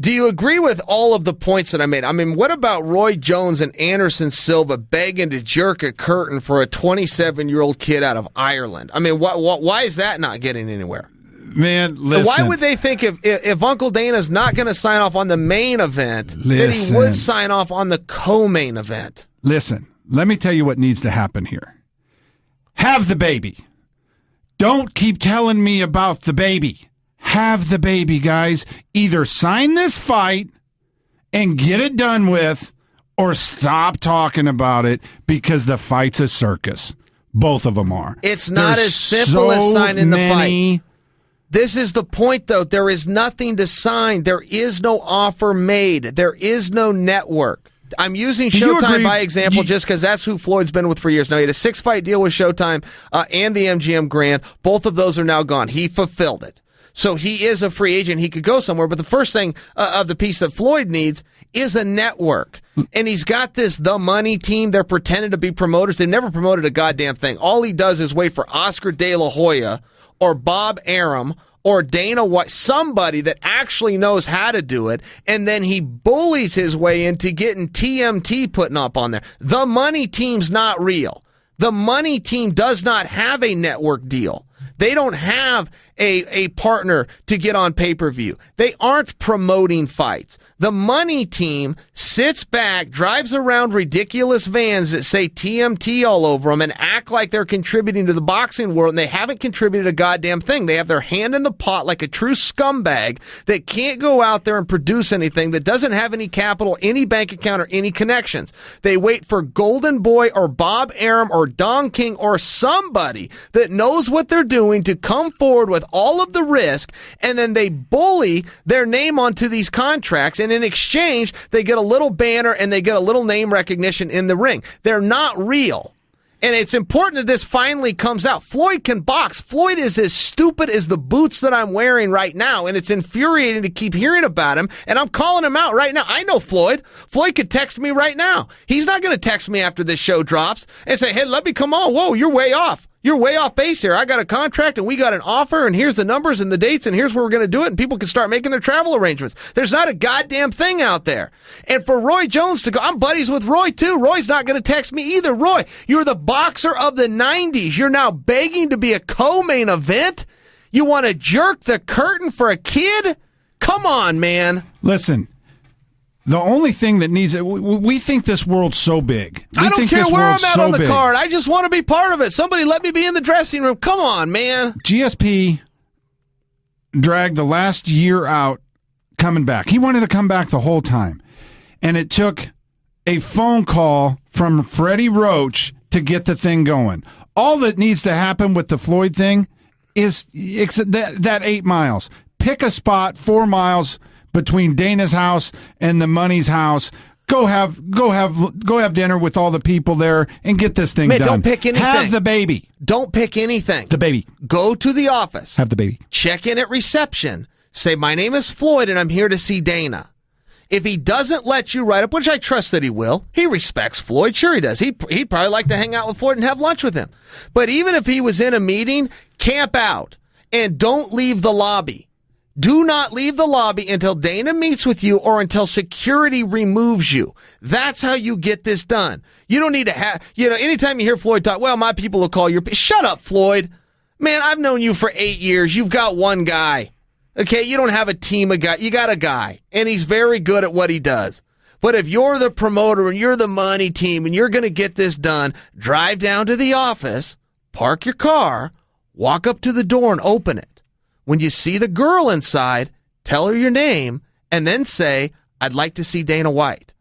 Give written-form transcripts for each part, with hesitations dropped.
Do you agree with all of the points that I made? I mean, what about Roy Jones and Anderson Silva begging to jerk a curtain for a 27-year-old kid out of Ireland? I mean, why is that not getting anywhere? Man, listen. Why would they think if Uncle Dana's not going to sign off on the main event, that he would sign off on the co-main event? Listen, let me tell you what needs to happen here. Have the baby. Don't keep telling me about the baby. Have the baby, guys. Either sign this fight and get it done with, or stop talking about it, because the fight's a circus. Both of them are. It's not as simple as signing the fight. This is the point, though. There is nothing to sign. There is no offer made. There is no network. I'm using Showtime by example just because that's who Floyd's been with for years now. He had a 6-fight deal with Showtime and the MGM Grand. Both of those are now gone. He fulfilled it. So he is a free agent. He could go somewhere. But the first thing of the piece that Floyd needs is a network. And he's got The Money team. They're pretending to be promoters. They've never promoted a goddamn thing. All he does is wait for Oscar De La Hoya or Bob Arum or Dana White, somebody that actually knows how to do it, and then he bullies his way into getting TMT putting up on there. The Money team's not real. The Money team does not have a network deal. They don't have a partner to get on pay-per-view. They aren't promoting fights. The Money team sits back, drives around ridiculous vans that say TMT all over them and act like they're contributing to the boxing world, and they haven't contributed a goddamn thing. They have their hand in the pot like a true scumbag that can't go out there and produce anything, that doesn't have any capital, any bank account, or any connections. They wait for Golden Boy or Bob Arum or Don King or somebody that knows what they're doing to come forward with all of the risk, and then they bully their name onto these contracts, and in exchange, they get a little banner and they get a little name recognition in the ring. They're not real. And it's important that this finally comes out. Floyd can box. Floyd is as stupid as the boots that I'm wearing right now, and it's infuriating to keep hearing about him, and I'm calling him out right now. I know Floyd. Floyd could text me right now. He's not going to text me after this show drops and say, hey, let me come on. Whoa, you're way off. You're way off base here. I got a contract, and we got an offer, and here's the numbers and the dates, and here's where we're going to do it, and people can start making their travel arrangements. There's not a goddamn thing out there. And for Roy Jones to go, I'm buddies with Roy, too. Roy's not going to text me either. Roy, you're the boxer of the 90s. You're now begging to be a co-main event? You want to jerk the curtain for a kid? Come on, man. Listen. The only thing that needs it, we think this world's so big. I don't care where I'm at on the card. I just want to be part of it. Somebody let me be in the dressing room. Come on, man. GSP dragged the last year out coming back. He wanted to come back the whole time. And it took a phone call from Freddie Roach to get the thing going. All that needs to happen with the Floyd thing is that 8 miles. Pick a spot 4 miles between Dana's house and the Money's house. Go have dinner with all the people there and get this thing done. Don't pick anything. Have the baby. Don't pick anything. The baby. Go to the office. Have the baby. Check in at reception. Say, my name is Floyd and I'm here to see Dana. If he doesn't let you write up, which I trust that he will, he respects Floyd. Sure he does. He'd probably like to hang out with Floyd and have lunch with him. But even if he was in a meeting, camp out and don't leave the lobby. Do not leave the lobby until Dana meets with you or until security removes you. That's how you get this done. You don't need to have, anytime you hear Floyd talk, well, my people will call your, shut up, Floyd. Man, I've known you for 8 years. You've got one guy. Okay, you don't have a team of guys. You got a guy, and he's very good at what he does. But if you're the promoter and you're the money team and you're going to get this done, drive down to the office, park your car, walk up to the door and open it. When you see the girl inside, tell her your name, and then say, I'd like to see Dana White.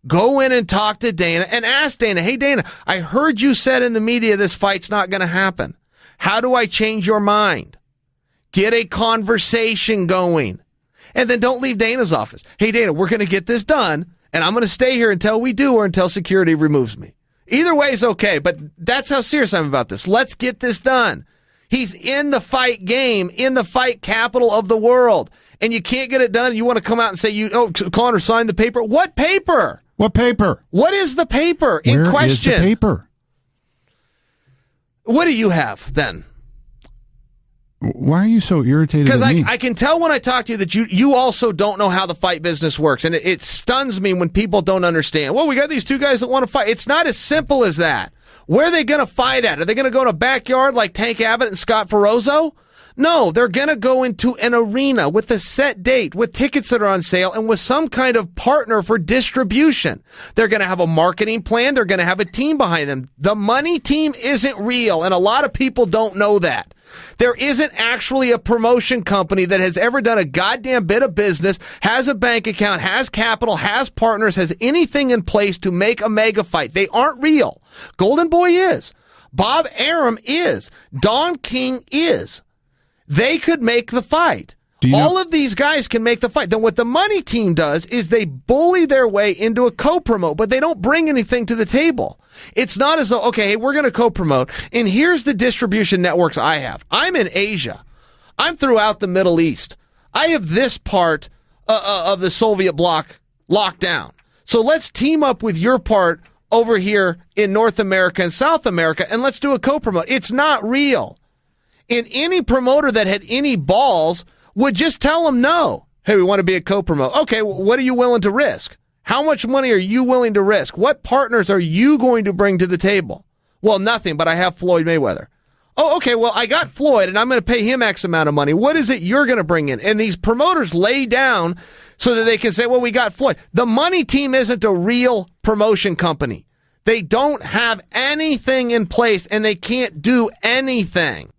Go in and talk to Dana and ask Dana, hey, Dana, I heard you said in the media this fight's not going to happen. How do I change your mind? Get a conversation going. And then don't leave Dana's office. Hey, Dana, we're going to get this done, and I'm going to stay here until we do or until security removes me. Either way is okay, but that's how serious I'm about this. Let's get this done. He's in the fight game, in the fight capital of the world. And you can't get it done. You want to come out and say, Connor signed the paper. What paper? What paper? What is the paper in question? Where is the paper? What do you have then? Why are you so irritated? Because I can tell when I talk to you that you also don't know how the fight business works, and it stuns me when people don't understand. Well, we got these two guys that want to fight. It's not as simple as that. Where are they going to fight at? Are they going to go in a backyard like Tank Abbott and Scott Ferozzo? No, they're going to go into an arena with a set date, with tickets that are on sale, and with some kind of partner for distribution. They're going to have a marketing plan. They're going to have a team behind them. The money team isn't real, and a lot of people don't know that. There isn't actually a promotion company that has ever done a goddamn bit of business, has a bank account, has capital, has partners, has anything in place to make a mega fight. They aren't real. Golden Boy is. Bob Arum is. Don King is. They could make the fight. All of these guys can make the fight. Then what the money team does is they bully their way into a co-promote, but they don't bring anything to the table. It's not as though, okay, hey, we're going to co-promote, and here's the distribution networks I have. I'm in Asia. I'm throughout the Middle East. I have this part of the Soviet bloc locked down. So let's team up with your part over here in North America and South America, and let's do a co-promote. It's not real. And any promoter that had any balls would just tell them no. Hey, we want to be a co-promote. Okay, what are you willing to risk? How much money are you willing to risk? What partners are you going to bring to the table? Well, nothing, but I have Floyd Mayweather. Oh, okay, well, I got Floyd, and I'm going to pay him X amount of money. What is it you're going to bring in? And these promoters lay down so that they can say, well, we got Floyd. The money team isn't a real promotion company. They don't have anything in place, and they can't do anything.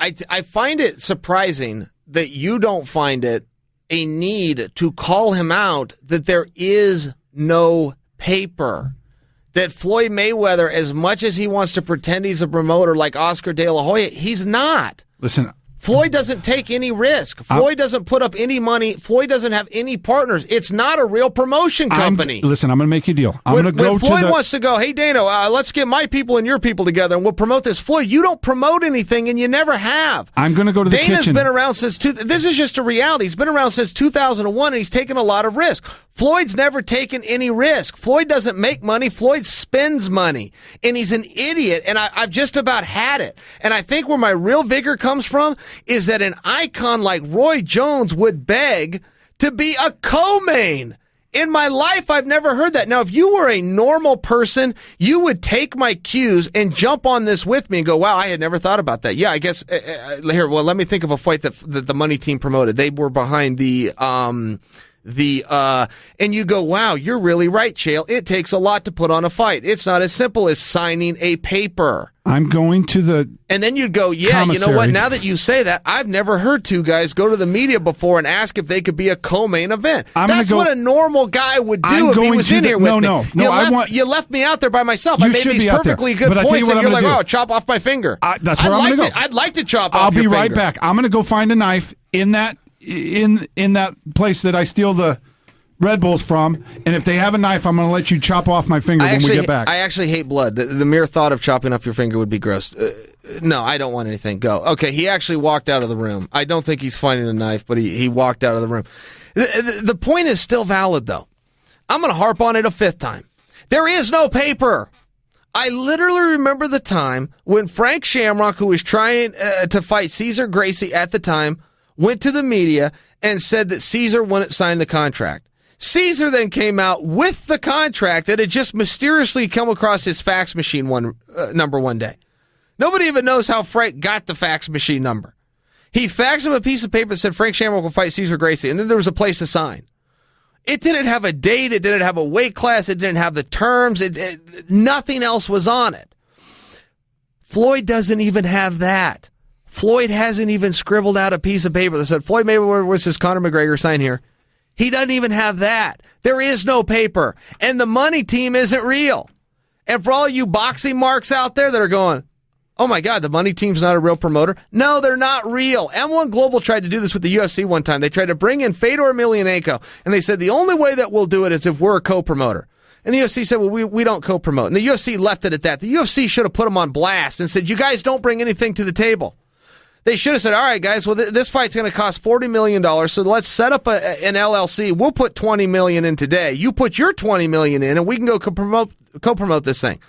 I find it surprising that you don't find it a need to call him out that there is no paper. That Floyd Mayweather, as much as he wants to pretend he's a promoter like Oscar De La Hoya, he's not. Listen, Floyd doesn't take any risk. Floyd doesn't put up any money. Floyd doesn't have any partners. It's not a real promotion company. Listen, I'm going to make you a deal. When Floyd wants to go, hey, Dano, let's get my people and your people together and we'll promote this. Floyd, you don't promote anything and you never have. I'm going to go to the kitchen. Dana's been around since, this is just a reality. He's been around since 2001 and he's taken a lot of risk. Floyd's never taken any risk. Floyd doesn't make money. Floyd spends money. And he's an idiot. And I've just about had it. And I think where my real vigor comes from is that an icon like Roy Jones would beg to be a co-main. In my life, I've never heard that. Now, if you were a normal person, you would take my cues and jump on this with me and go, wow, I had never thought about that. Yeah, I guess, here, well, let me think of a fight that the money team promoted. They were behind and you go, wow, you're really right, Chael. It takes a lot to put on a fight. It's not as simple as signing a paper. I'm going to the And then you'd go, yeah, commissary. You know what? Now that you say that, I've never heard two guys go to the media before and ask if they could be a co-main event. That's what a normal guy would do if he was in here with me. No, you left me out there by myself. I made these perfectly good points, and you're like, oh, chop off my finger. That's where I'm going to go. I'd like to chop off your finger. I'll be right back. I'm going to go find a knife in that place that I steal the Red Bulls from, and if they have a knife, I'm going to let you chop off my finger when we get back. I actually hate blood. The mere thought of chopping off your finger would be gross. No, I don't want anything. Go. Okay, he actually walked out of the room. I don't think he's finding a knife, but he walked out of the room. The point is still valid, though. I'm going to harp on it a fifth time. There is no paper. I literally remember the time when Frank Shamrock, who was trying to fight Cesar Gracie at the time, went to the media and said that Cesar wouldn't sign the contract. Cesar then came out with the contract that had just mysteriously come across his fax machine number one day. Nobody even knows how Frank got the fax machine number. He faxed him a piece of paper that said Frank Shamrock will fight Cesar Gracie, and then there was a place to sign. It didn't have a date. It didn't have a weight class. It didn't have the terms. Nothing else was on it. Floyd doesn't even have that. Floyd hasn't even scribbled out a piece of paper that said, Floyd Mayweather versus Conor McGregor, sign here. He doesn't even have that. There is no paper. And the money team isn't real. And for all you boxing marks out there that are going, oh my God, the money team's not a real promoter. No, they're not real. M1 Global tried to do this with the UFC one time. They tried to bring in Fedor Emelianenko, and they said the only way that we'll do it is if we're a co-promoter. And the UFC said, well, we don't co-promote. And the UFC left it at that. The UFC should have put them on blast and said, you guys don't bring anything to the table. They should have said, all right, guys, well, this fight's going to cost $40 million, so let's set up an LLC. We'll put $20 million in today. You put your $20 million in, and we can go promote co-promote this thing.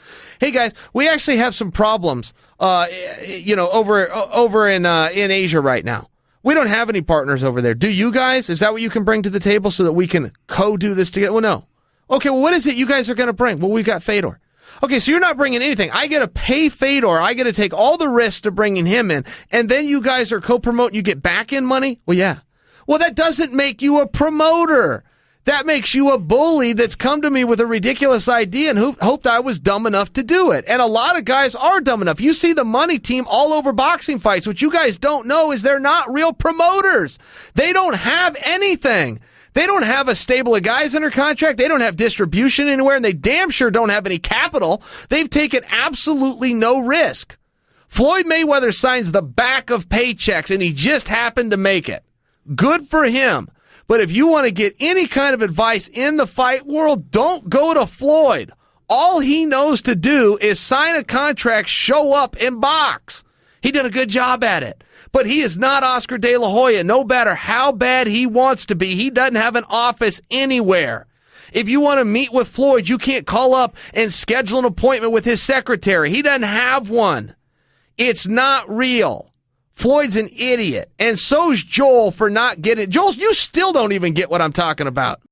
Hey guys, we actually have some problems, over in Asia right now. We don't have any partners over there. Do you guys? Is that what you can bring to the table so that we can co-do this together? Well, no. Okay, well, what is it you guys are going to bring? Well, we've got Fedor. Okay, so you're not bringing anything. I got to pay Fedor. I got to take all the risks to bringing him in. And then you guys are co-promoting. You get back in money? Well, yeah. Well, that doesn't make you a promoter. That makes you a bully that's come to me with a ridiculous idea and hoped I was dumb enough to do it. And a lot of guys are dumb enough. You see the money team all over boxing fights. What you guys don't know is they're not real promoters. They don't have anything. They don't have a stable of guys under contract. They don't have distribution anywhere, and they damn sure don't have any capital. They've taken absolutely no risk. Floyd Mayweather signs the back of paychecks, and he just happened to make it. Good for him. But if you want to get any kind of advice in the fight world, don't go to Floyd. All he knows to do is sign a contract, show up, and box. He did a good job at it. But he is not Oscar De La Hoya, no matter how bad he wants to be. He doesn't have an office anywhere. If you want to meet with Floyd, you can't call up and schedule an appointment with his secretary. He doesn't have one. It's not real. Floyd's an idiot, and so's Joel for not getting it. Joel, you still don't even get what I'm talking about.